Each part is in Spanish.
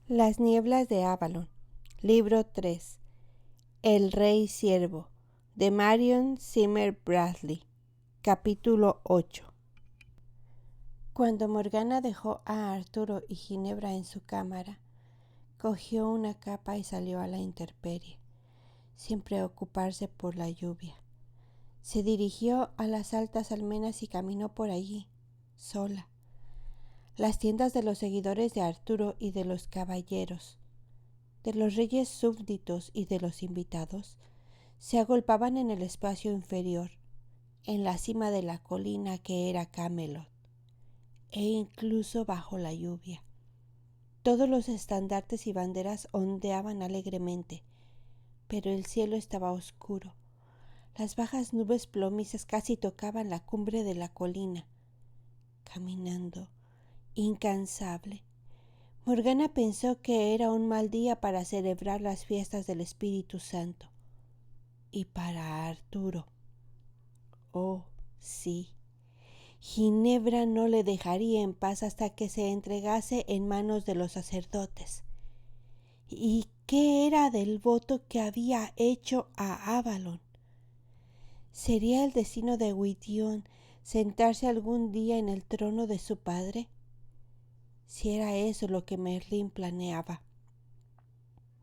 Las nieblas de Avalon, libro 3, El Rey Ciervo, de Marion Zimmer Bradley, capítulo 8. Cuando Morgana dejó a Arturo y Ginebra en su cámara, cogió una capa y salió a la intemperie, sin preocuparse por la lluvia. Se dirigió a las altas almenas y caminó por allí, sola. Las tiendas de los seguidores de Arturo y de los caballeros, de los reyes súbditos y de los invitados, se agolpaban en el espacio inferior, en la cima de la colina que era Camelot, e incluso bajo la lluvia. Todos los estandartes y banderas ondeaban alegremente, pero el cielo estaba oscuro. Las bajas nubes plomizas casi tocaban la cumbre de la colina. Caminando, incansable, Morgana pensó que era un mal día para celebrar las fiestas del Espíritu Santo. Y para Arturo. Oh, sí. Ginebra no le dejaría en paz hasta que se entregase en manos de los sacerdotes. ¿Y qué era del voto que había hecho a Avalon? ¿Sería el destino de Gwydion sentarse algún día en el trono de su padre? Si era eso lo que Merlín planeaba.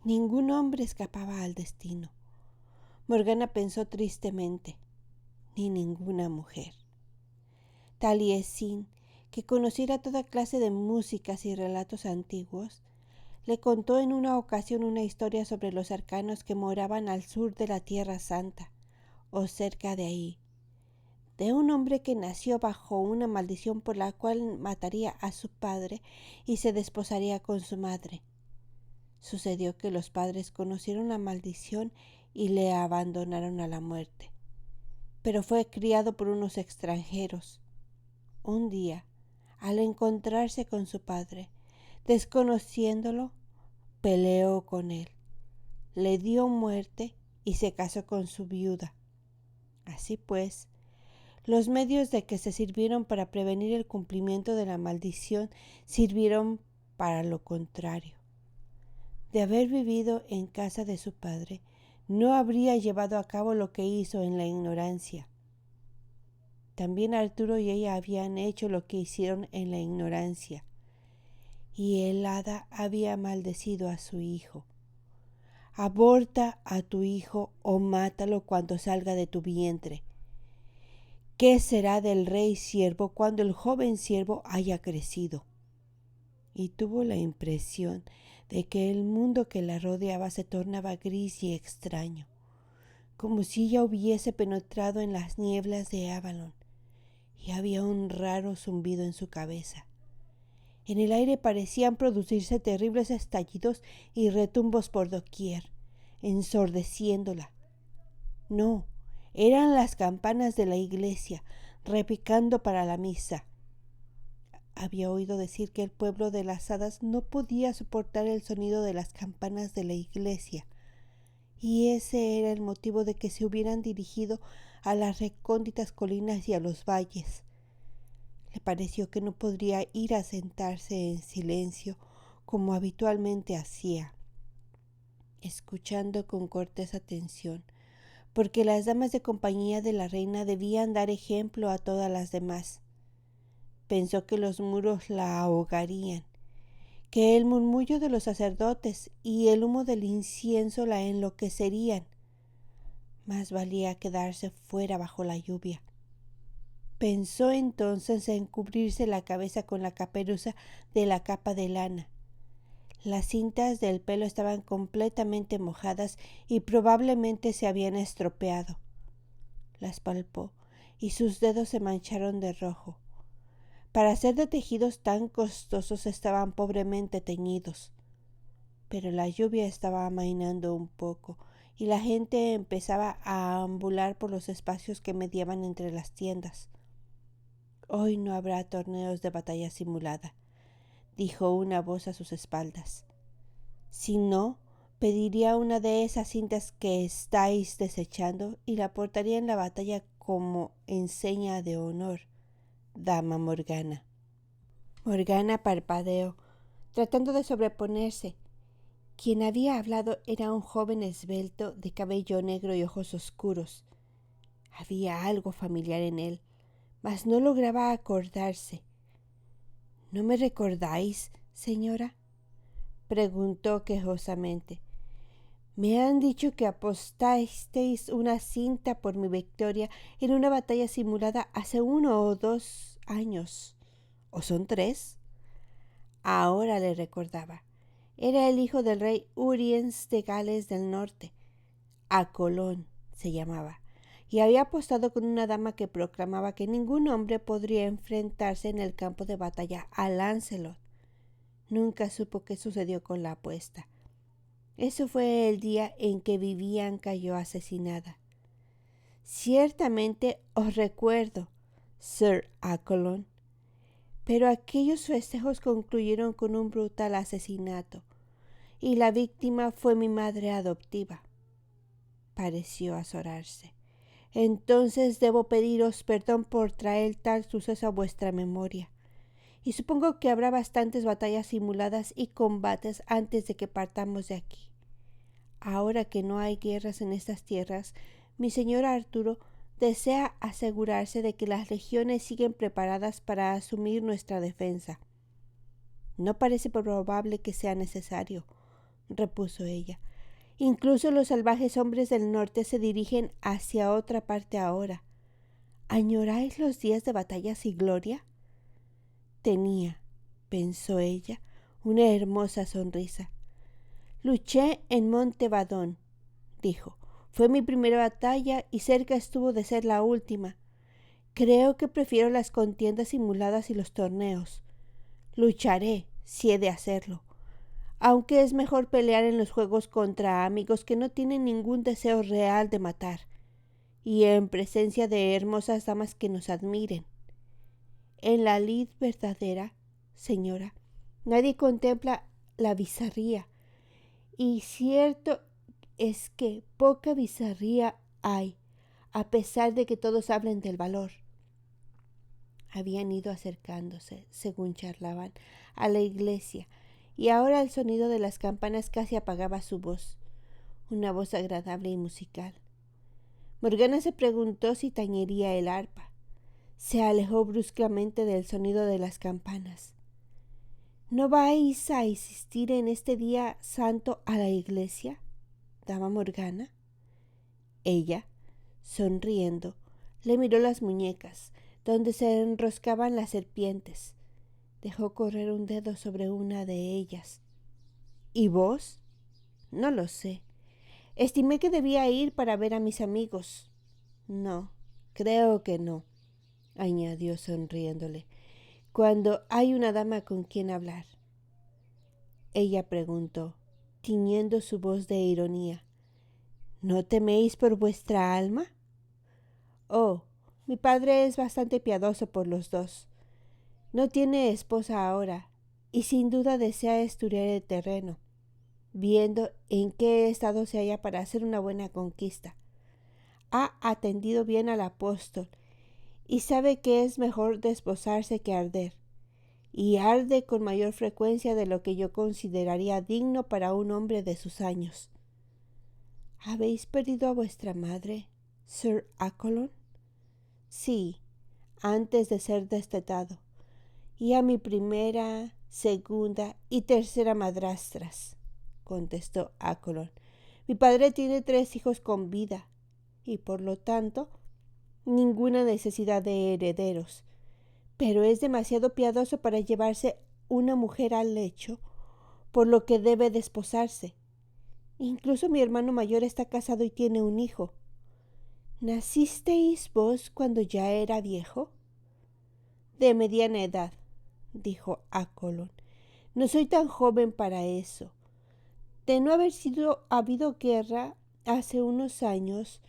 Ningún hombre escapaba al destino. Morgana pensó tristemente, ni ninguna mujer. Taliesin, que conociera toda clase de músicas y relatos antiguos, le contó en una ocasión una historia sobre los arcanos que moraban al sur de la Tierra Santa, o cerca de ahí, de un hombre que nació bajo una maldición por la cual mataría a su padre y se desposaría con su madre. Sucedió que los padres conocieron la maldición y le abandonaron a la muerte, pero fue criado por unos extranjeros. Un día, al encontrarse con su padre, desconociéndolo, peleó con él, le dio muerte y se casó con su viuda. Así pues, los medios de que se sirvieron para prevenir el cumplimiento de la maldición sirvieron para lo contrario. De haber vivido en casa de su padre, no habría llevado a cabo lo que hizo en la ignorancia. También Arturo y ella habían hecho lo que hicieron en la ignorancia, y el hada había maldecido a su hijo. Aborta a tu hijo o mátalo cuando salga de tu vientre. ¿Qué será del rey ciervo cuando el joven ciervo haya crecido? Y tuvo la impresión de que el mundo que la rodeaba se tornaba gris y extraño, como si ella hubiese penetrado en las nieblas de Avalon, y había un raro zumbido en su cabeza. En el aire parecían producirse terribles estallidos y retumbos por doquier, ensordeciéndola. No, eran las campanas de la iglesia, repicando para la misa. Había oído decir que el pueblo de las hadas no podía soportar el sonido de las campanas de la iglesia, y ese era el motivo de que se hubieran dirigido a las recónditas colinas y a los valles. Le pareció que no podría ir a sentarse en silencio como habitualmente hacía, escuchando con cortés atención, porque las damas de compañía de la reina debían dar ejemplo a todas las demás. Pensó que los muros la ahogarían, que el murmullo de los sacerdotes y el humo del incienso la enloquecerían. Más valía quedarse fuera bajo la lluvia. Pensó entonces en cubrirse la cabeza con la caperuza de la capa de lana. Las cintas del pelo estaban completamente mojadas y probablemente se habían estropeado. Las palpó y sus dedos se mancharon de rojo. Para ser de tejidos tan costosos estaban pobremente teñidos. Pero la lluvia estaba amainando un poco y la gente empezaba a ambular por los espacios que mediaban entre las tiendas. «Hoy no habrá torneos de batalla simulada», dijo una voz a sus espaldas. «Si no, pediría una de esas cintas que estáis desechando y la portaría en la batalla como enseña de honor, dama Morgana». Morgana parpadeó, tratando de sobreponerse. Quien había hablado era un joven esbelto de cabello negro y ojos oscuros. Había algo familiar en él, mas no lograba acordarse. ¿No me recordáis, señora?, preguntó quejosamente. Me han dicho que apostasteis una cinta por mi victoria en una batalla simulada hace 1 o 2 años. ¿O son 3? Ahora le recordaba. Era el hijo del rey Uriens de Gales del Norte. Acolón se llamaba, y había apostado con una dama que proclamaba que ningún hombre podría enfrentarse en el campo de batalla a Lancelot. Nunca supo qué sucedió con la apuesta. Eso fue el día en que Vivian cayó asesinada. Ciertamente os recuerdo, Sir Acolón, pero aquellos festejos concluyeron con un brutal asesinato, y la víctima fue mi madre adoptiva. Pareció azorarse. Entonces debo pediros perdón por traer tal suceso a vuestra memoria. Y supongo que habrá bastantes batallas simuladas y combates antes de que partamos de aquí. Ahora que no hay guerras en estas tierras, mi señor Arturo desea asegurarse de que las legiones siguen preparadas para asumir nuestra defensa. No parece probable que sea necesario, repuso ella. Incluso los salvajes hombres del norte se dirigen hacia otra parte ahora. ¿Añoráis los días de batallas y gloria? Tenía, pensó ella, una hermosa sonrisa. Luché en Monte Badón, dijo. Fue mi primera batalla y cerca estuvo de ser la última. Creo que prefiero las contiendas simuladas y los torneos. Lucharé, si he de hacerlo, aunque es mejor pelear en los juegos contra amigos que no tienen ningún deseo real de matar, y en presencia de hermosas damas que nos admiren. En la lid verdadera, señora, nadie contempla la bizarría, y cierto es que poca bizarría hay, a pesar de que todos hablen del valor. Habían ido acercándose, según charlaban, a la iglesia, y ahora el sonido de las campanas casi apagaba su voz, una voz agradable y musical. Morgana se preguntó si tañería el arpa. Se alejó bruscamente del sonido de las campanas. ¿No vais a asistir en este día santo a la iglesia, dama Morgana? Ella, sonriendo, le miró las muñecas, donde se enroscaban las serpientes. Dejó correr un dedo sobre una de ellas. ¿Y vos? No lo sé. Estimé que debía ir para ver a mis amigos. No, creo que no, añadió sonriéndole, cuando hay una dama con quien hablar. Ella preguntó, tiñendo su voz de ironía, ¿no teméis por vuestra alma? Oh, mi padre es bastante piadoso por los dos. No tiene esposa ahora, y sin duda desea estudiar el terreno, viendo en qué estado se halla para hacer una buena conquista. Ha atendido bien al apóstol, y sabe que es mejor desposarse que arder, y arde con mayor frecuencia de lo que yo consideraría digno para un hombre de sus años. ¿Habéis perdido a vuestra madre, Sir Acolón? Sí, antes de ser destetado, y a mi primera, segunda y tercera madrastras, contestó Acolón. Mi padre tiene 3 hijos con vida, y por lo tanto ninguna necesidad de herederos, pero es demasiado piadoso para llevarse una mujer al lecho, por lo que debe desposarse. Incluso mi hermano mayor está casado y tiene un hijo. ¿Nacisteis vos cuando ya era viejo? De mediana edad, dijo Acolón. No soy tan joven para eso. De no haber habido guerra hace unos años,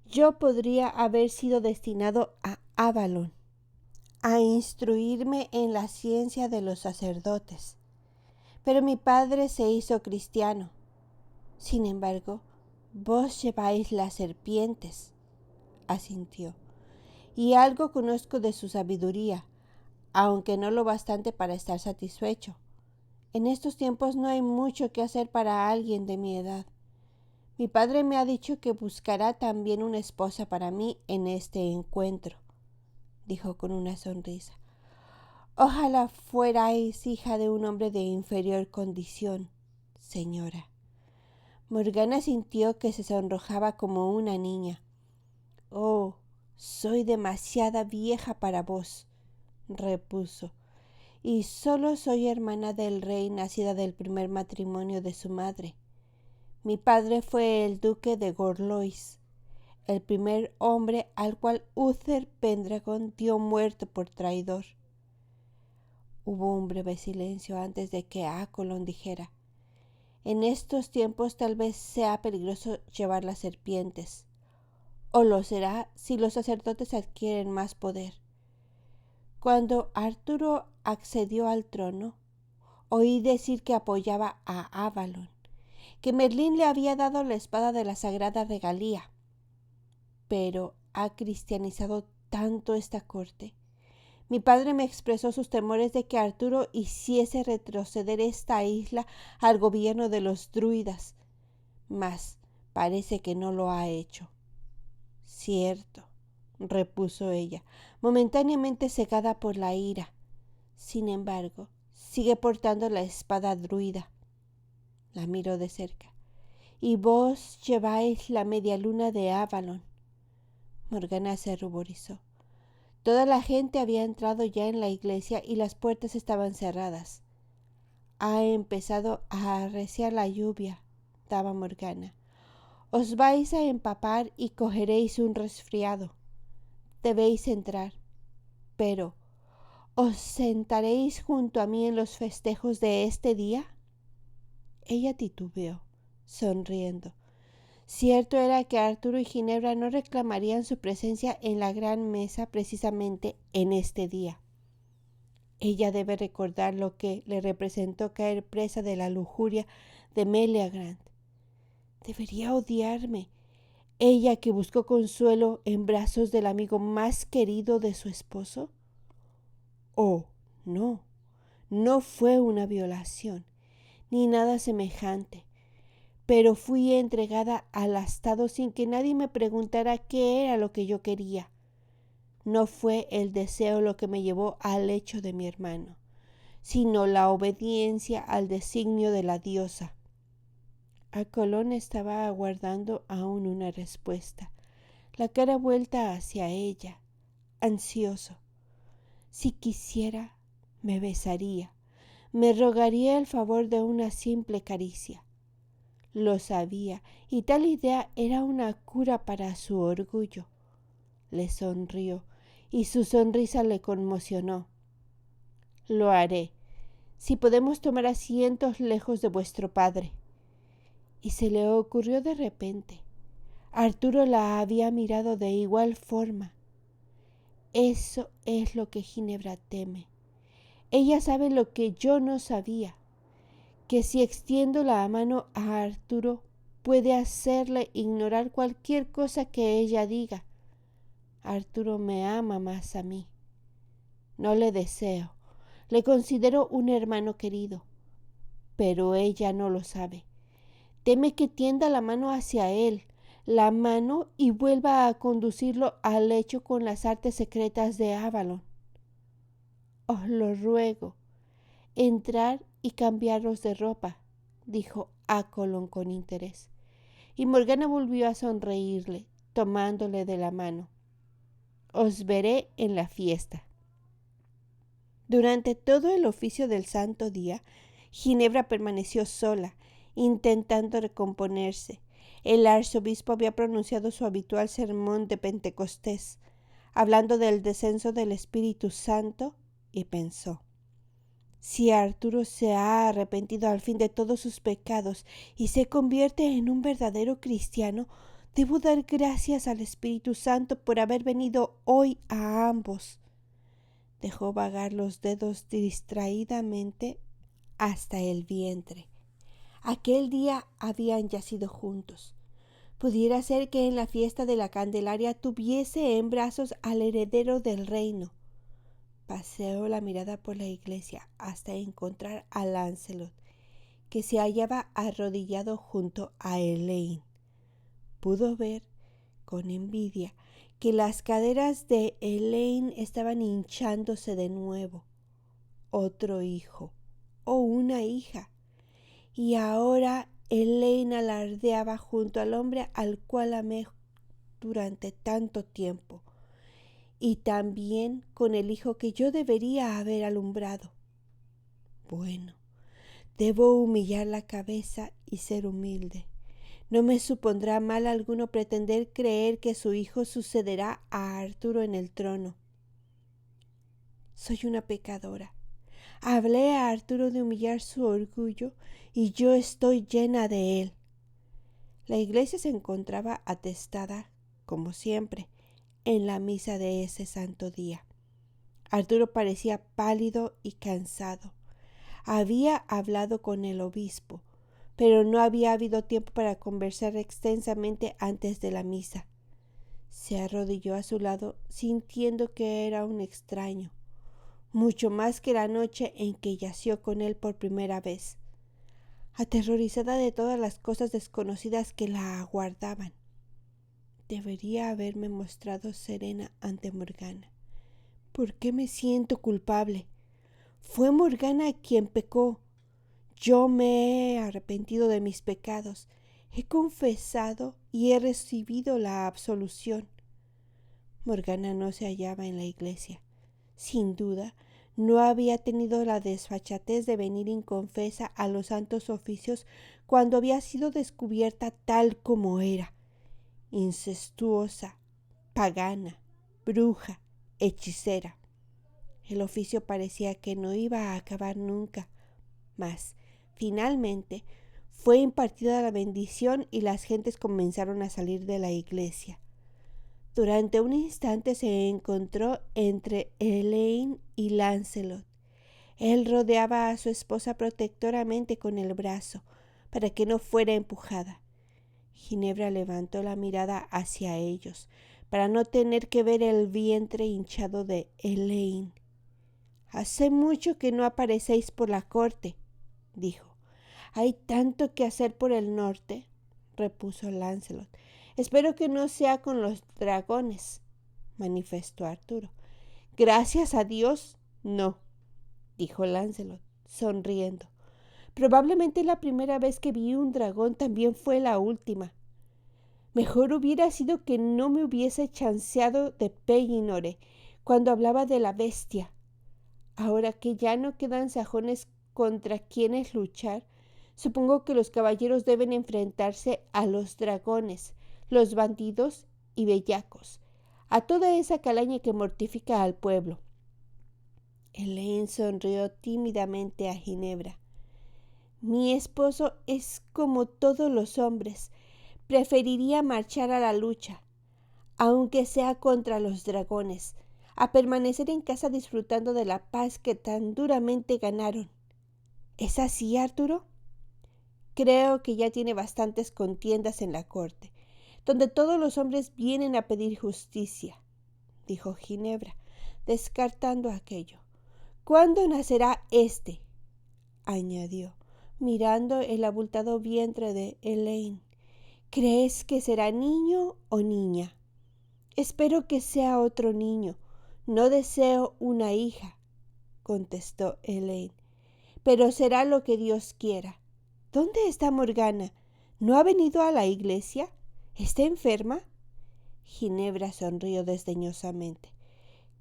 yo podría haber sido destinado a Avalon, a instruirme en la ciencia de los sacerdotes. Pero mi padre se hizo cristiano. Sin embargo, vos lleváis las serpientes, asintió, y algo conozco de su sabiduría, aunque no lo bastante para estar satisfecho. En estos tiempos no hay mucho que hacer para alguien de mi edad. Mi padre me ha dicho que buscará también una esposa para mí en este encuentro, dijo con una sonrisa. Ojalá fuerais hija de un hombre de inferior condición, señora. Morgana sintió que se sonrojaba como una niña. Oh, soy demasiada vieja para vos, repuso, y solo soy hermana del rey nacida del primer matrimonio de su madre. Mi padre fue el duque de Gorlois, el primer hombre al cual Uther Pendragon dio muerte por traidor. Hubo un breve silencio antes de que Acolón dijera: en estos tiempos tal vez sea peligroso llevar las serpientes, o lo será si los sacerdotes adquieren más poder. Cuando Arturo accedió al trono, oí decir que apoyaba a Avalon, que Merlín le había dado la espada de la sagrada regalía, pero ha cristianizado tanto esta corte. Mi padre me expresó sus temores de que Arturo hiciese retroceder esta isla al gobierno de los druidas, mas parece que no lo ha hecho. Cierto, repuso ella, momentáneamente cegada por la ira. Sin embargo, sigue portando la espada druida. La miró de cerca. Y vos lleváis la media luna de Avalon. Morgana se ruborizó. Toda la gente había entrado ya en la iglesia y las puertas estaban cerradas. Ha empezado a arreciar la lluvia, daba Morgana. Os vais a empapar y cogeréis un resfriado. Debéis entrar, pero ¿os sentaréis junto a mí en los festejos de este día? Ella titubeó, sonriendo. Cierto era que Arturo y Ginebra no reclamarían su presencia en la gran mesa precisamente en este día. Ella debe recordar lo que le representó caer presa de la lujuria de Meleagrand. Debería odiarme, ella que buscó consuelo en brazos del amigo más querido de su esposo. Oh, no, no fue una violación, ni nada semejante. Pero fui entregada al astado sin que nadie me preguntara qué era lo que yo quería. No fue el deseo lo que me llevó al lecho de mi hermano, sino la obediencia al designio de la diosa. Acolón estaba aguardando aún una respuesta, la cara vuelta hacia ella, ansioso. Si quisiera, me besaría, me rogaría el favor de una simple caricia. Lo sabía, y tal idea era una cura para su orgullo. Le sonrió, y su sonrisa le conmocionó. Lo haré, si podemos tomar asientos lejos de vuestro padre. Y se le ocurrió de repente. Arturo la había mirado de igual forma. Eso es lo que Ginebra teme. Ella sabe lo que yo no sabía, que si extiendo la mano a Arturo puede hacerle ignorar cualquier cosa que ella diga. Arturo me ama más a mí. No le deseo, le considero un hermano querido, pero ella no lo sabe. Teme que tienda la mano hacia él, la mano y vuelva a conducirlo al lecho con las artes secretas de Avalon. Os lo ruego, entrar y cambiaros de ropa, dijo Acolón con interés. Y Morgana volvió a sonreírle, tomándole de la mano. Os veré en la fiesta. Durante todo el oficio del santo día, Ginebra permaneció sola, intentando recomponerse. El arzobispo había pronunciado su habitual sermón de Pentecostés, hablando del descenso del Espíritu Santo, y pensó: si Arturo se ha arrepentido al fin de todos sus pecados y se convierte en un verdadero cristiano, debo dar gracias al Espíritu Santo por haber venido hoy a ambos. Dejó vagar los dedos distraídamente hasta el vientre. Aquel día habían yacido juntos. Pudiera ser que en la fiesta de la Candelaria tuviese en brazos al heredero del reino. Paseó la mirada por la iglesia hasta encontrar a Lancelot, que se hallaba arrodillado junto a Elaine. Pudo ver, con envidia, que las caderas de Elaine estaban hinchándose de nuevo. Otro hijo o una hija. Y ahora Elaine alardeaba junto al hombre al cual amé durante tanto tiempo, y también con el hijo que yo debería haber alumbrado. Bueno, debo humillar la cabeza y ser humilde. No me supondrá mal alguno pretender creer que su hijo sucederá a Arturo en el trono. Soy una pecadora. Hablé a Arturo de humillar su orgullo y yo estoy llena de él. La iglesia se encontraba atestada, como siempre, en la misa de ese santo día. Arturo parecía pálido y cansado. Había hablado con el obispo, pero no había habido tiempo para conversar extensamente antes de la misa. Se arrodilló a su lado, sintiendo que era un extraño, mucho más que la noche en que yació con él por primera vez, aterrorizada de todas las cosas desconocidas que la aguardaban. Debería haberme mostrado serena ante Morgana. ¿Por qué me siento culpable? Fue Morgana quien pecó. Yo me he arrepentido de mis pecados, he confesado y he recibido la absolución. Morgana no se hallaba en la iglesia. Sin duda, no había tenido la desfachatez de venir inconfesa a los santos oficios cuando había sido descubierta tal como era, incestuosa, pagana, bruja, hechicera. El oficio parecía que no iba a acabar nunca, mas finalmente fue impartida la bendición y las gentes comenzaron a salir de la iglesia. Durante un instante se encontró entre Elaine y Lancelot. Él rodeaba a su esposa protectoramente con el brazo para que no fuera empujada. Ginebra levantó la mirada hacia ellos para no tener que ver el vientre hinchado de Elaine. «Hace mucho que no aparecéis por la corte», dijo. «Hay tanto que hacer por el norte», repuso Lancelot. «Espero que no sea con los dragones», manifestó Arturo. «Gracias a Dios, no», dijo Lancelot, sonriendo. «Probablemente la primera vez que vi un dragón también fue la última. Mejor hubiera sido que no me hubiese chanceado de Pellinore cuando hablaba de la bestia. Ahora que ya no quedan sajones contra quienes luchar, supongo que los caballeros deben enfrentarse a los dragones, los bandidos y bellacos, a toda esa calaña que mortifica al pueblo». Elaine sonrió tímidamente a Ginebra. «Mi esposo es como todos los hombres. Preferiría marchar a la lucha, aunque sea contra los dragones, a permanecer en casa disfrutando de la paz que tan duramente ganaron. ¿Es así, Arturo?» «Creo que ya tiene bastantes contiendas en la corte, donde todos los hombres vienen a pedir justicia», dijo Ginebra, descartando aquello. «¿Cuándo nacerá éste?», añadió, mirando el abultado vientre de Elaine. «¿Crees que será niño o niña?» «Espero que sea otro niño. No deseo una hija», contestó Elaine. «Pero será lo que Dios quiera. ¿Dónde está Morgana? ¿No ha venido a la iglesia? ¿Está enferma?» Ginebra sonrió desdeñosamente.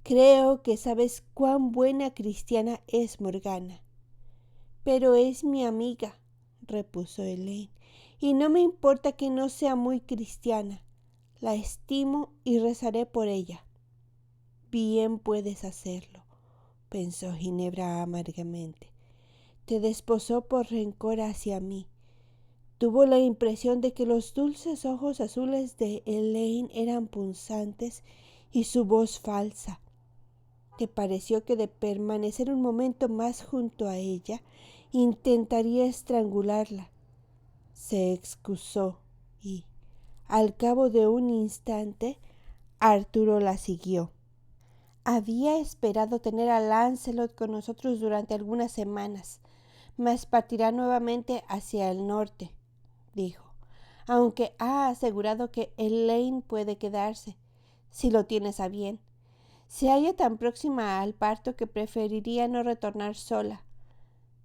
«Creo que sabes cuán buena cristiana es Morgana». «Pero es mi amiga», repuso Elaine, «y no me importa que no sea muy cristiana. La estimo y rezaré por ella». «Bien puedes hacerlo», pensó Ginebra amargamente. «Te desposó por rencor hacia mí». Tuvo la impresión de que los dulces ojos azules de Elaine eran punzantes y su voz falsa. ¿Te pareció que de permanecer un momento más junto a ella intentaría estrangularla? Se excusó y, al cabo de un instante, Arturo la siguió. Había esperado tener a Lancelot con nosotros durante algunas semanas, mas partirá nuevamente hacia el norte, dijo, aunque ha asegurado que Elaine puede quedarse, si lo tienes a bien. Se halla tan próxima al parto que preferiría no retornar sola.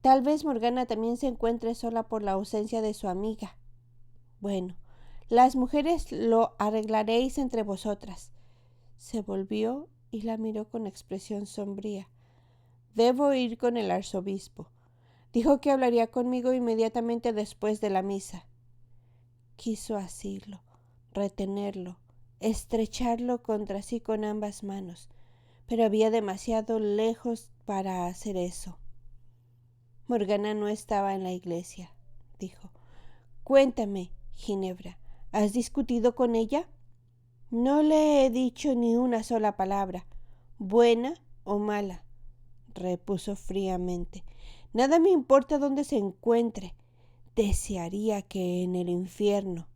Tal vez Morgana también se encuentre sola por la ausencia de su amiga. Bueno, las mujeres lo arreglaréis entre vosotras. Se volvió y la miró con expresión sombría. Debo ir con el arzobispo. Dijo que hablaría conmigo inmediatamente después de la misa. Quiso asirlo, retenerlo, estrecharlo contra sí con ambas manos, pero había demasiado lejos para hacer eso. Morgana no estaba en la iglesia, dijo. Cuéntame, Ginebra, ¿has discutido con ella? No le he dicho ni una sola palabra, buena o mala, repuso fríamente. Nada me importa dónde se encuentre. Desearía que en el infierno.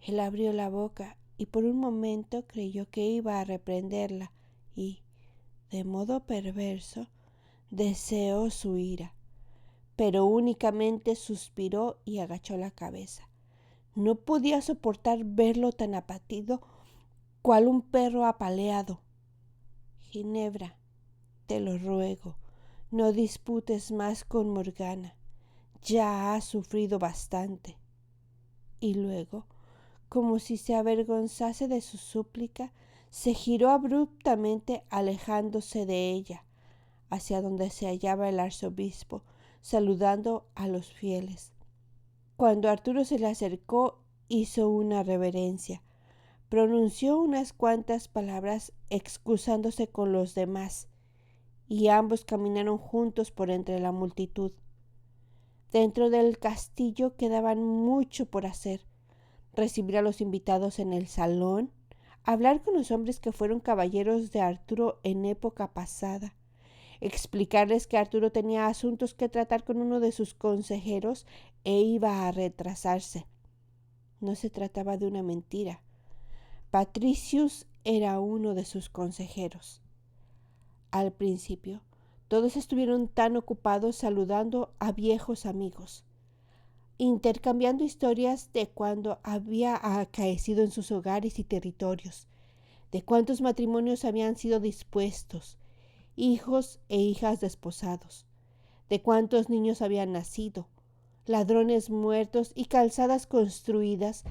Él abrió la boca y por un momento creyó que iba a reprenderla y, de modo perverso, deseó su ira, pero únicamente suspiró y agachó la cabeza. No podía soportar verlo tan abatido cual un perro apaleado. Ginebra, te lo ruego, no disputes más con Morgana. Ya ha sufrido bastante. Y luego, como si se avergonzase de su súplica, se giró abruptamente alejándose de ella, hacia donde se hallaba el arzobispo, saludando a los fieles. Cuando Arturo se le acercó, hizo una reverencia, pronunció unas cuantas palabras excusándose con los demás, y ambos caminaron juntos por entre la multitud. Dentro del castillo quedaban mucho por hacer: recibir a los invitados en el salón, hablar con los hombres que fueron caballeros de Arturo en época pasada, explicarles que Arturo tenía asuntos que tratar con uno de sus consejeros e iba a retrasarse. No se trataba de una mentira. Patricius era uno de sus consejeros. Al principio, todos estuvieron tan ocupados saludando a viejos amigos, intercambiando historias de cuando había acaecido en sus hogares y territorios, de cuántos matrimonios habían sido dispuestos, hijos e hijas desposados, de cuántos niños habían nacido, ladrones muertos y calzadas construidas,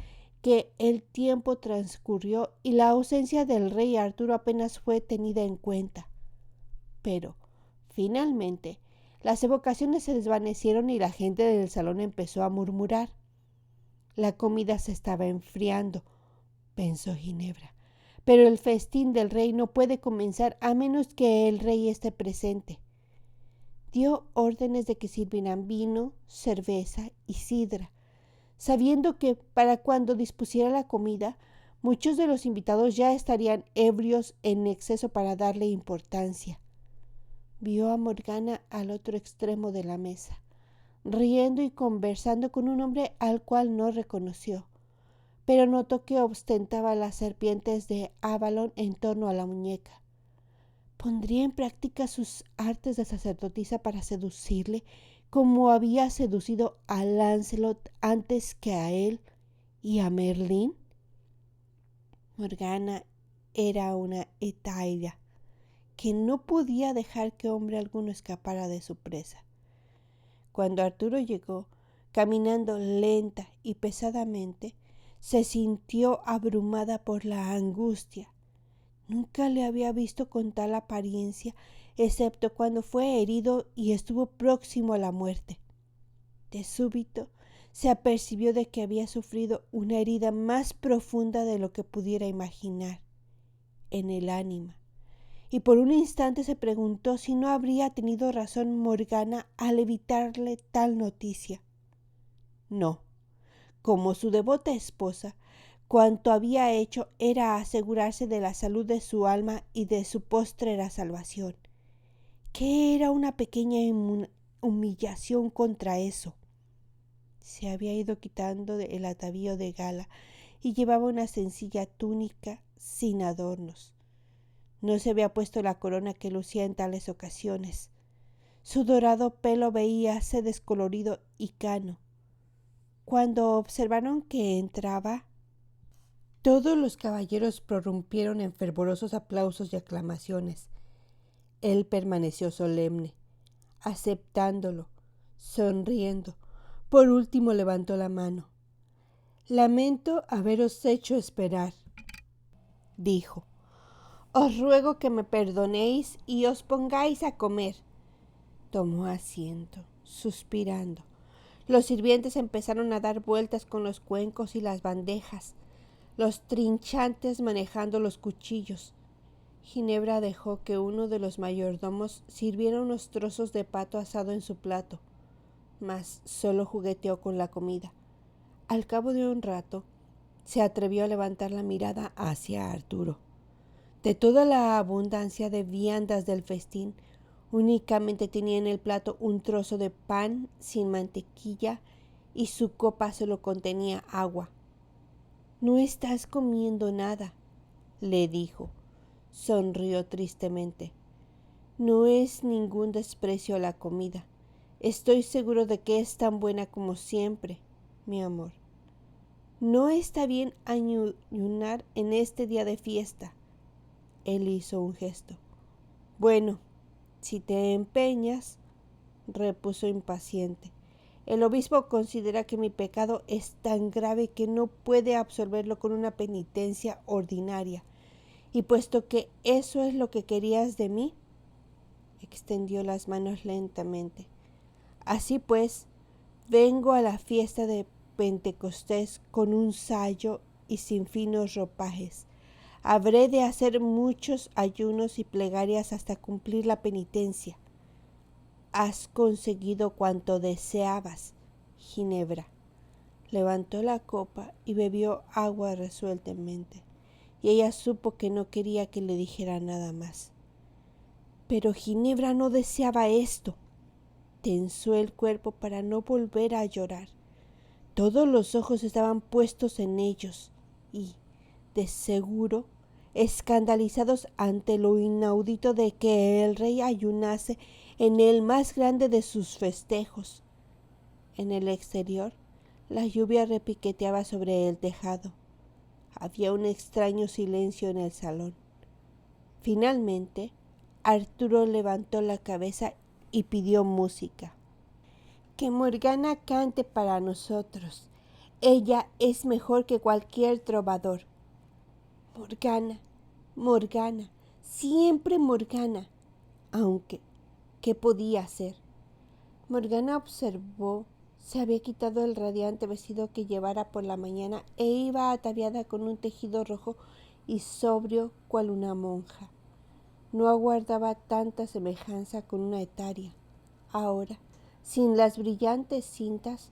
que el tiempo transcurrió y la ausencia del rey Arturo apenas fue tenida en cuenta. Pero, finalmente, las evocaciones se desvanecieron y la gente del salón empezó a murmurar. La comida se estaba enfriando, pensó Ginebra, pero el festín del rey no puede comenzar a menos que el rey esté presente. Dio órdenes de que sirvieran vino, cerveza y sidra, sabiendo que para cuando dispusiera la comida, muchos de los invitados ya estarían ebrios en exceso para darle importancia. Vio a Morgana al otro extremo de la mesa, riendo y conversando con un hombre al cual no reconoció, pero notó que ostentaba las serpientes de Avalon en torno a la muñeca. ¿Pondría en práctica sus artes de sacerdotisa para seducirle, como había seducido a Lancelot antes que a él y a Merlín? Morgana era una hetaira que no podía dejar que hombre alguno escapara de su presa. Cuando Arturo llegó, caminando lenta y pesadamente, se sintió abrumada por la angustia. Nunca le había visto con tal apariencia, excepto cuando fue herido y estuvo próximo a la muerte. De súbito se apercibió de que había sufrido una herida más profunda de lo que pudiera imaginar, en el ánima, y por un instante se preguntó si no habría tenido razón Morgana al evitarle tal noticia. No, como su devota esposa, cuanto había hecho era asegurarse de la salud de su alma y de su póstrera salvación. ¿Qué era una pequeña humillación contra eso? Se había ido quitando el atavío de gala y llevaba una sencilla túnica sin adornos. No se había puesto la corona que lucía en tales ocasiones. Su dorado pelo veíase descolorido y cano. Cuando observaron que entraba, todos los caballeros prorrumpieron en fervorosos aplausos y aclamaciones. Él permaneció solemne, aceptándolo, sonriendo. Por último levantó la mano. «Lamento haberos hecho esperar», dijo. «Os ruego que me perdonéis y os pongáis a comer». Tomó asiento, suspirando. Los sirvientes empezaron a dar vueltas con los cuencos y las bandejas, los trinchantes manejando los cuchillos. Ginebra dejó que uno de los mayordomos sirviera unos trozos de pato asado en su plato, mas solo jugueteó con la comida. Al cabo de un rato, se atrevió a levantar la mirada hacia Arturo. De toda la abundancia de viandas del festín, únicamente tenía en el plato un trozo de pan sin mantequilla y su copa solo contenía agua. «No estás comiendo nada», le dijo. Sonrió tristemente. «No es ningún desprecio a la comida. Estoy seguro de que es tan buena como siempre, mi amor. No está bien ayunar en este día de fiesta». Él hizo un gesto. «Bueno, si te empeñas», repuso impaciente. «El obispo considera que mi pecado es tan grave que no puede absolverlo con una penitencia ordinaria. Y puesto que eso es lo que querías de mí», extendió las manos lentamente, «así pues, vengo a la fiesta de Pentecostés con un sayo y sin finos ropajes. Habré de hacer muchos ayunos y plegarias hasta cumplir la penitencia». «Has conseguido cuanto deseabas, Ginebra». Levantó la copa y bebió agua resueltamente, y ella supo que no quería que le dijera nada más. Pero Ginebra no deseaba esto. Tensó el cuerpo para no volver a llorar. Todos los ojos estaban puestos en ellos y, de seguro, escandalizados ante lo inaudito de que el rey ayunase en el más grande de sus festejos. En el exterior, la lluvia repiqueteaba sobre el tejado. Había un extraño silencio en el salón. Finalmente, Arturo levantó la cabeza y pidió música. «Que Morgana cante para nosotros. Ella es mejor que cualquier trovador». «Morgana, Morgana, siempre Morgana». Aunque, ¿qué podía hacer? Morgana observó. Se había quitado el radiante vestido que llevara por la mañana e iba ataviada con un tejido rojo y sobrio cual una monja. No aguardaba tanta semejanza con una etaria. Ahora, sin las brillantes cintas,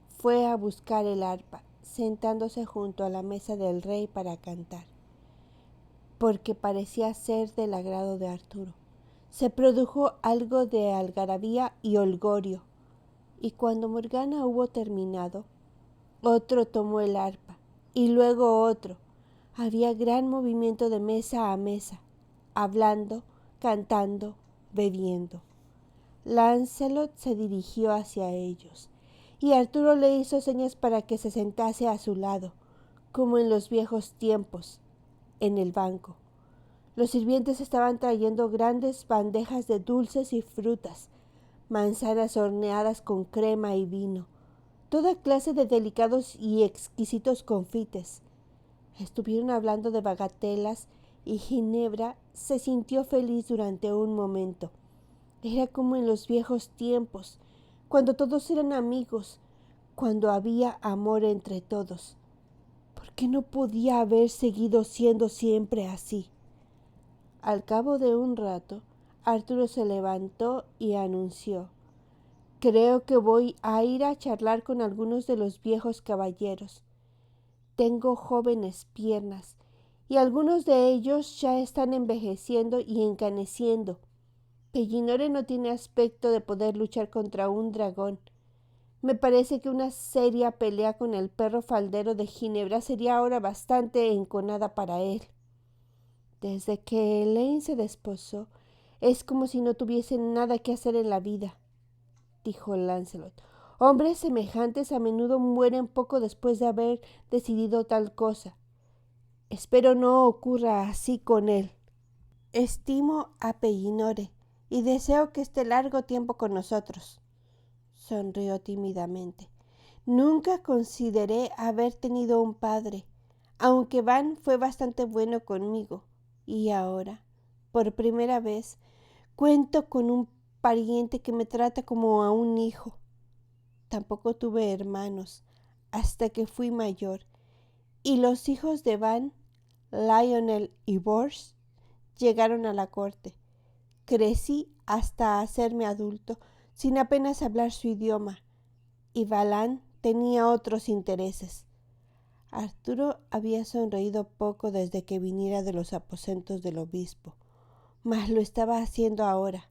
fue a buscar el arpa, sentándose junto a la mesa del rey para cantar, porque parecía ser del agrado de Arturo. Se produjo algo de algarabía y holgorio, y cuando Morgana hubo terminado, otro tomó el arpa, y luego otro. Había gran movimiento de mesa a mesa, hablando, cantando, bebiendo. Lancelot se dirigió hacia ellos, y Arturo le hizo señas para que se sentase a su lado, como en los viejos tiempos, en el banco. Los sirvientes estaban trayendo grandes bandejas de dulces y frutas, manzanas horneadas con crema y vino, toda clase de delicados y exquisitos confites. Estuvieron hablando de bagatelas y Ginebra se sintió feliz durante un momento. Era como en los viejos tiempos, cuando todos eran amigos, cuando había amor entre todos. ¿Por qué no podía haber seguido siendo siempre así? Al cabo de un rato, Arturo se levantó y anunció: «Creo que voy a ir a charlar con algunos de los viejos caballeros. Tengo jóvenes piernas, y algunos de ellos ya están envejeciendo y encaneciendo. Pellinore no tiene aspecto de poder luchar contra un dragón. Me parece que una seria pelea con el perro faldero de Ginebra sería ahora bastante enconada para él. Desde que Elaine se desposó, es como si no tuviese nada que hacer en la vida, dijo Lancelot. Hombres semejantes a menudo mueren poco después de haber decidido tal cosa. Espero no ocurra así con él. Estimo a Pellinore y deseo que esté largo tiempo con nosotros. Sonrió tímidamente. Nunca consideré haber tenido un padre, aunque Van fue bastante bueno conmigo. Y ahora, por primera vez, cuento con un pariente que me trata como a un hijo. Tampoco tuve hermanos hasta que fui mayor, y los hijos de Van, Lionel y Bors, llegaron a la corte. Crecí hasta hacerme adulto, sin apenas hablar su idioma, y Valán tenía otros intereses. Arturo había sonreído poco desde que viniera de los aposentos del obispo, mas lo estaba haciendo ahora.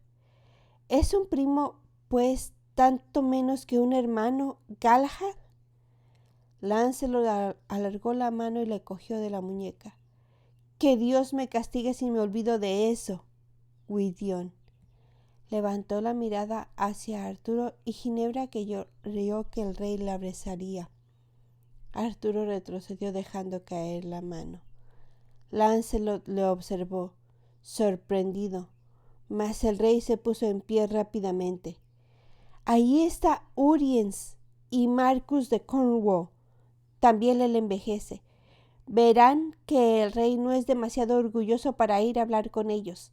¿Es un primo, pues, tanto menos que un hermano, Galahad? Lancelot alargó la mano y le cogió de la muñeca. Que Dios me castigue si me olvido de eso, Gwydion. Levantó la mirada hacia Arturo y Ginebra creyó que el rey la abrazaría. Arturo retrocedió dejando caer la mano. Lancelot le observó, sorprendido, mas el rey se puso en pie rápidamente. Ahí está Uriens y Marcus de Cornwall. También él envejece. Verán que el rey no es demasiado orgulloso para ir a hablar con ellos.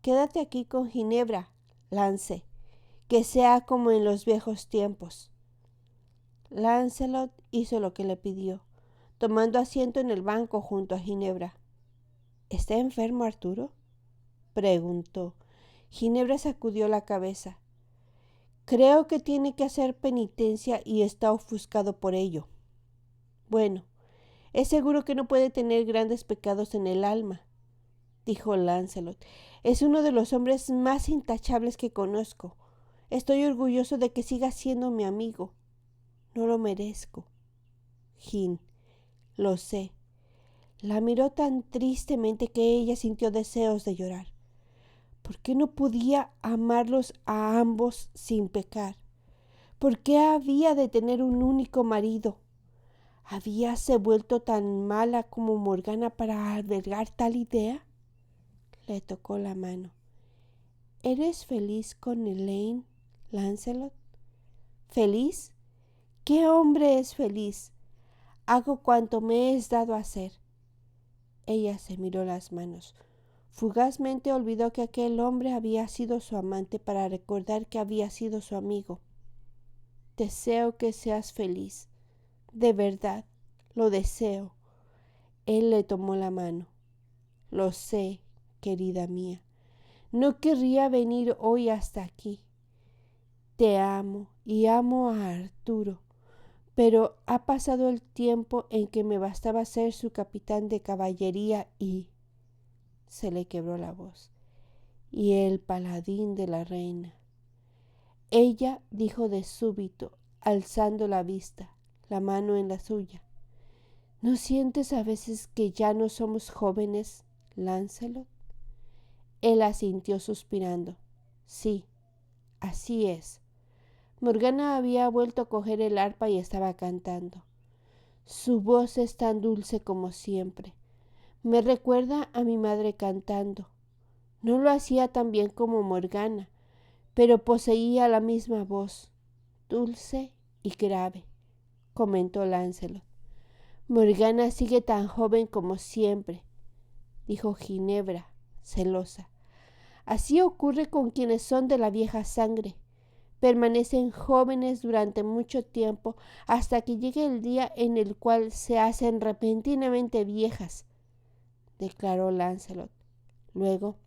Quédate aquí con Ginebra, Lance, que sea como en los viejos tiempos. Lancelot hizo lo que le pidió, tomando asiento en el banco junto a Ginebra. ¿Está enfermo Arturo?, preguntó. Ginebra sacudió la cabeza. Creo que tiene que hacer penitencia y está ofuscado por ello. Bueno, es seguro que no puede tener grandes pecados en el alma, dijo Lancelot. Es uno de los hombres más intachables que conozco. Estoy orgulloso de que siga siendo mi amigo. No lo merezco. Gin, lo sé. La miró tan tristemente que ella sintió deseos de llorar. ¿Por qué no podía amarlos a ambos sin pecar? ¿Por qué había de tener un único marido? ¿Habíase vuelto tan mala como Morgana para albergar tal idea? Le tocó la mano. ¿Eres feliz con Elaine, Lancelot? ¿Feliz? ¿Qué hombre es feliz? Hago cuanto me es dado hacer. Ella se miró las manos. Fugazmente olvidó que aquel hombre había sido su amante para recordar que había sido su amigo. Deseo que seas feliz. De verdad, lo deseo. Él le tomó la mano. Lo sé, querida mía. No querría venir hoy hasta aquí. Te amo y amo a Arturo, pero ha pasado el tiempo en que me bastaba ser su capitán de caballería y... Se le quebró la voz. Y el paladín de la reina. Ella dijo de súbito, alzando la vista, la mano en la suya. ¿No sientes a veces que ya no somos jóvenes, Lancelot? Él asintió suspirando. Sí, así es. Morgana había vuelto a coger el arpa y estaba cantando. Su voz es tan dulce como siempre. Me recuerda a mi madre cantando. No lo hacía tan bien como Morgana, pero poseía la misma voz, dulce y grave, comentó Lancelot. Morgana sigue tan joven como siempre, dijo Ginebra, celosa. Así ocurre con quienes son de la vieja sangre. Permanecen jóvenes durante mucho tiempo hasta que llegue el día en el cual se hacen repentinamente viejas, declaró Lancelot. Luego,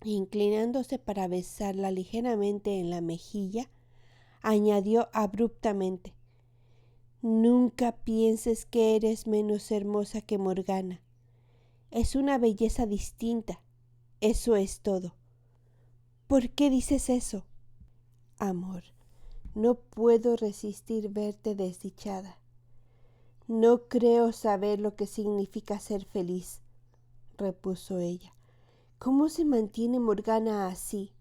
inclinándose para besarla ligeramente en la mejilla, añadió abruptamente: Nunca pienses que eres menos hermosa que Morgana. Es una belleza distinta. Eso es todo. ¿Por qué dices eso? Amor, no puedo resistir verte desdichada. No creo saber lo que significa ser feliz. repuso ella. ¿Cómo se mantiene Morgana así?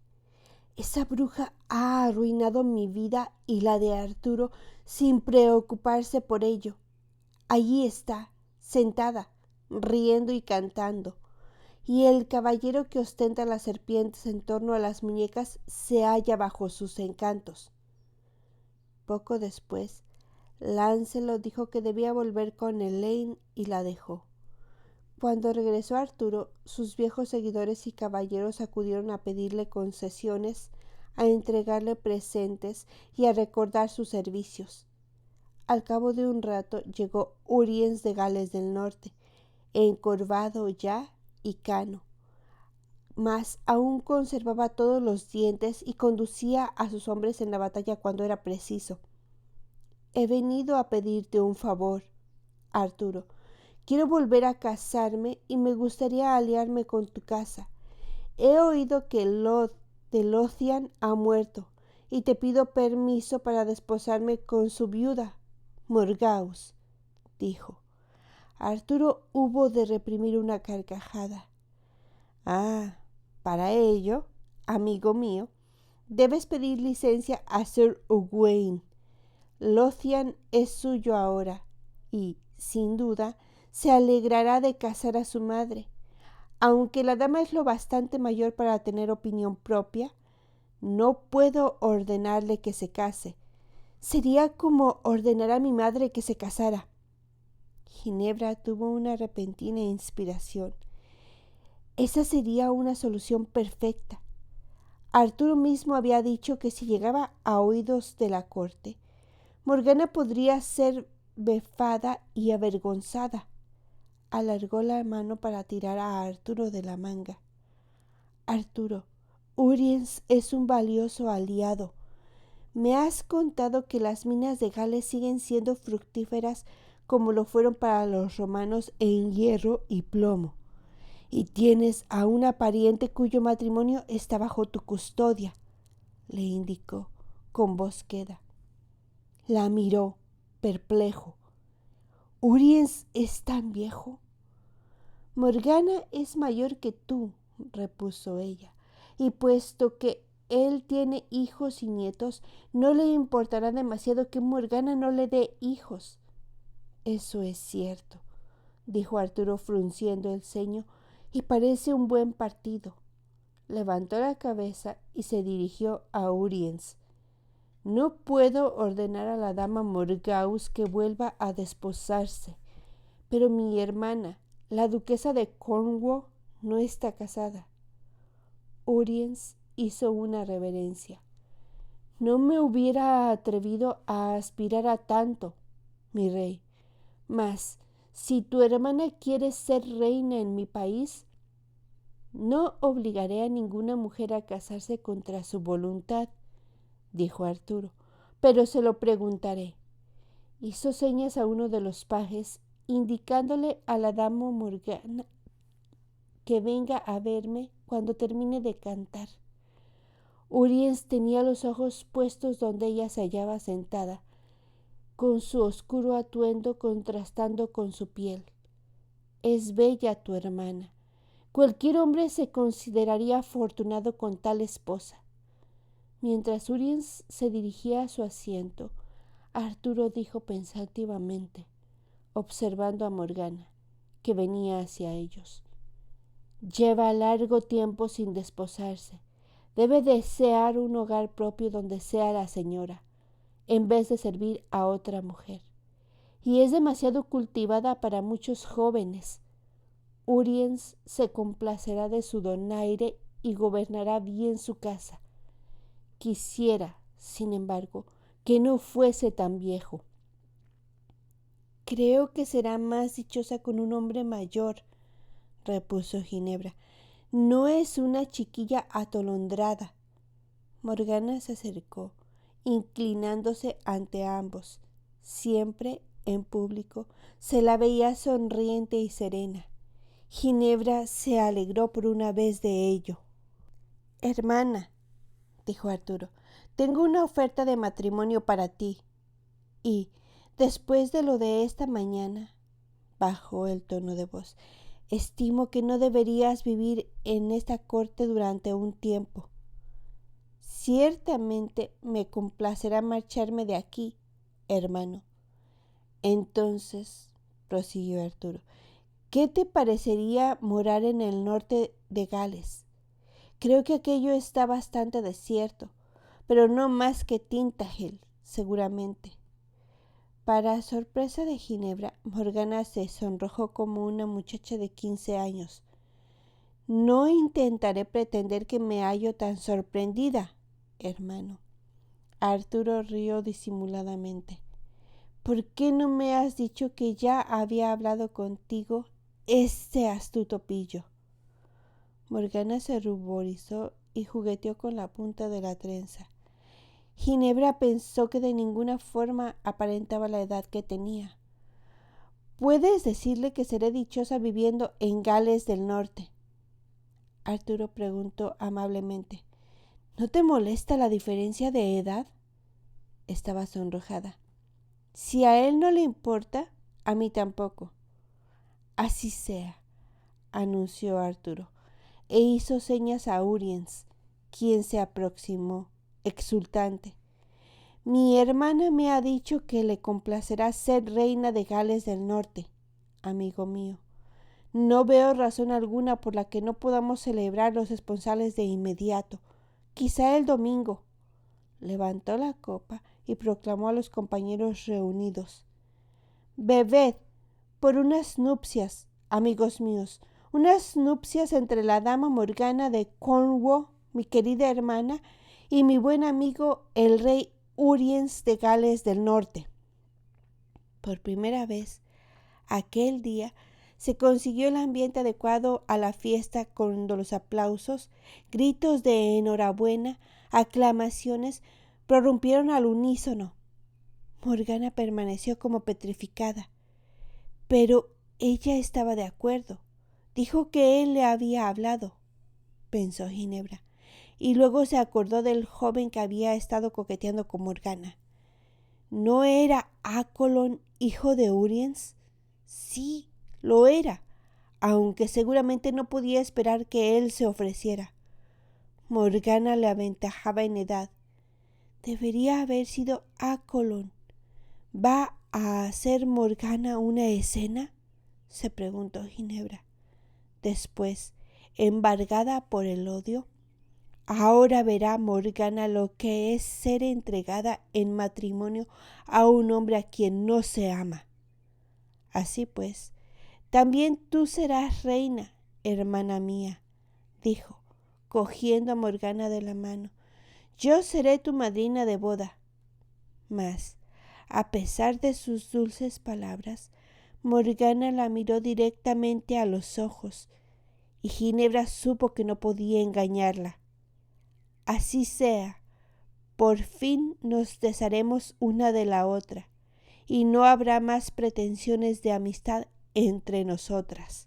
Esa bruja ha arruinado mi vida y la de Arturo sin preocuparse por ello. Allí está, sentada, riendo y cantando, y el caballero que ostenta las serpientes en torno a las muñecas se halla bajo sus encantos. Poco después, Lancelot dijo que debía volver con Elaine y la dejó. Cuando regresó Arturo, sus viejos seguidores y caballeros acudieron a pedirle concesiones, a entregarle presentes y a recordar sus servicios. Al cabo de un rato llegó Uriens de Gales del Norte, encorvado ya y cano, mas aún conservaba todos los dientes y conducía a sus hombres en la batalla cuando era preciso. He venido a pedirte un favor, Arturo. Quiero volver a casarme y me gustaría aliarme con tu casa. He oído que Lod de Lothian ha muerto y te pido permiso para desposarme con su viuda, Morgause, dijo. Arturo hubo de reprimir una carcajada. Ah, para ello, amigo mío, debes pedir licencia a Sir Owain. Lothian es suyo ahora y, sin duda, se alegrará de casar a su madre. Aunque la dama es lo bastante mayor para tener opinión propia, no puedo ordenarle que se case. Sería como ordenar a mi madre que se casara. Ginebra tuvo una repentina inspiración. Esa sería una solución perfecta. Arturo mismo había dicho que si llegaba a oídos de la corte, Morgana podría ser befada y avergonzada. Alargó la mano para tirar a Arturo de la manga. Arturo, Uriens es un valioso aliado. Me has contado que las minas de Gales siguen siendo fructíferas como lo fueron para los romanos en hierro y plomo. Y tienes a una pariente cuyo matrimonio está bajo tu custodia, le indicó con voz queda. La miró, perplejo. ¿Uriens es tan viejo? Morgana es mayor que tú, repuso ella, y puesto que él tiene hijos y nietos, no le importará demasiado que Morgana no le dé hijos. Eso es cierto, dijo Arturo frunciendo el ceño, y parece un buen partido. Levantó la cabeza y se dirigió a Uriens. No puedo ordenar a la dama Morgause que vuelva a desposarse, pero mi hermana, la duquesa de Cornwall, no está casada. Uriens hizo una reverencia. No me hubiera atrevido a aspirar a tanto, mi rey. Mas, si tu hermana quiere ser reina en mi país, no obligaré a ninguna mujer a casarse contra su voluntad, dijo Arturo, pero se lo preguntaré. Hizo señas a uno de los pajes, indicándole a la dama Morgana que venga a verme cuando termine de cantar. Uriens tenía los ojos puestos donde ella se hallaba sentada, con su oscuro atuendo contrastando con su piel. Es bella tu hermana. Cualquier hombre se consideraría afortunado con tal esposa. Mientras Uriens se dirigía a su asiento, Arturo dijo pensativamente, observando a Morgana, que venía hacia ellos. Lleva largo tiempo sin desposarse. Debe desear un hogar propio donde sea la señora, en vez de servir a otra mujer. Y es demasiado cultivada para muchos jóvenes. Uriens se complacerá de su donaire y gobernará bien su casa. Quisiera, sin embargo, que no fuese tan viejo. Creo que será más dichosa con un hombre mayor, repuso Ginebra. No es una chiquilla atolondrada. Morgana se acercó, inclinándose ante ambos. Siempre, en público, se la veía sonriente y serena. Ginebra se alegró por una vez de ello. Hermana, dijo Arturo, tengo una oferta de matrimonio para ti. Y, después de lo de esta mañana, bajó el tono de voz, Estimo que no deberías vivir en esta corte durante un tiempo. Ciertamente me complacerá marcharme de aquí, hermano. Entonces, prosiguió Arturo, ¿qué te parecería morar en el norte de Gales? Creo que aquello está bastante desierto, pero no más que Tintagel, seguramente. Para sorpresa de Ginebra, Morgana se sonrojó como una muchacha de 15 años. No intentaré pretender que me hallo tan sorprendida, hermano. Arturo rió disimuladamente. ¿Por qué no me has dicho que ya había hablado contigo este astuto pillo? Morgana se ruborizó y jugueteó con la punta de la trenza. Ginebra pensó que de ninguna forma aparentaba la edad que tenía. Puedes decirle que seré dichosa viviendo en Gales del Norte. Arturo preguntó amablemente. ¿No te molesta la diferencia de edad? Estaba sonrojada. Si a él no le importa, a mí tampoco. Así sea, anunció Arturo, e hizo señas a Uriens, quien se aproximó, exultante. Mi hermana me ha dicho que le complacerá ser reina de Gales del Norte, amigo mío. No veo razón alguna por la que no podamos celebrar los esponsales de inmediato, quizá el domingo. Levantó la copa y proclamó a los compañeros reunidos. Bebed por unas nupcias, amigos míos, unas nupcias entre la dama Morgana de Cornwall, mi querida hermana, y mi buen amigo el rey Uriens de Gales del Norte. Por primera vez, aquel día, se consiguió el ambiente adecuado a la fiesta con los aplausos, gritos de enhorabuena, aclamaciones, prorrumpieron al unísono. Morgana permaneció como petrificada. Pero ella estaba de acuerdo. Dijo que él le había hablado, pensó Ginebra, y luego se acordó del joven que había estado coqueteando con Morgana. ¿No era Acolón hijo de Uriens? Sí, lo era, aunque seguramente no podía esperar que él se ofreciera. Morgana le aventajaba en edad. Debería haber sido Acolón. ¿Va a hacer Morgana una escena?, se preguntó Ginebra. Después, embargada por el odio, ahora verá Morgana lo que es ser entregada en matrimonio a un hombre a quien no se ama. Así pues, también tú serás reina, hermana mía, dijo, cogiendo a Morgana de la mano. Yo seré tu madrina de boda. Mas, a pesar de sus dulces palabras, Morgana la miró directamente a los ojos, y Ginebra supo que no podía engañarla. Así sea, por fin nos desharemos una de la otra, y no habrá más pretensiones de amistad entre nosotras.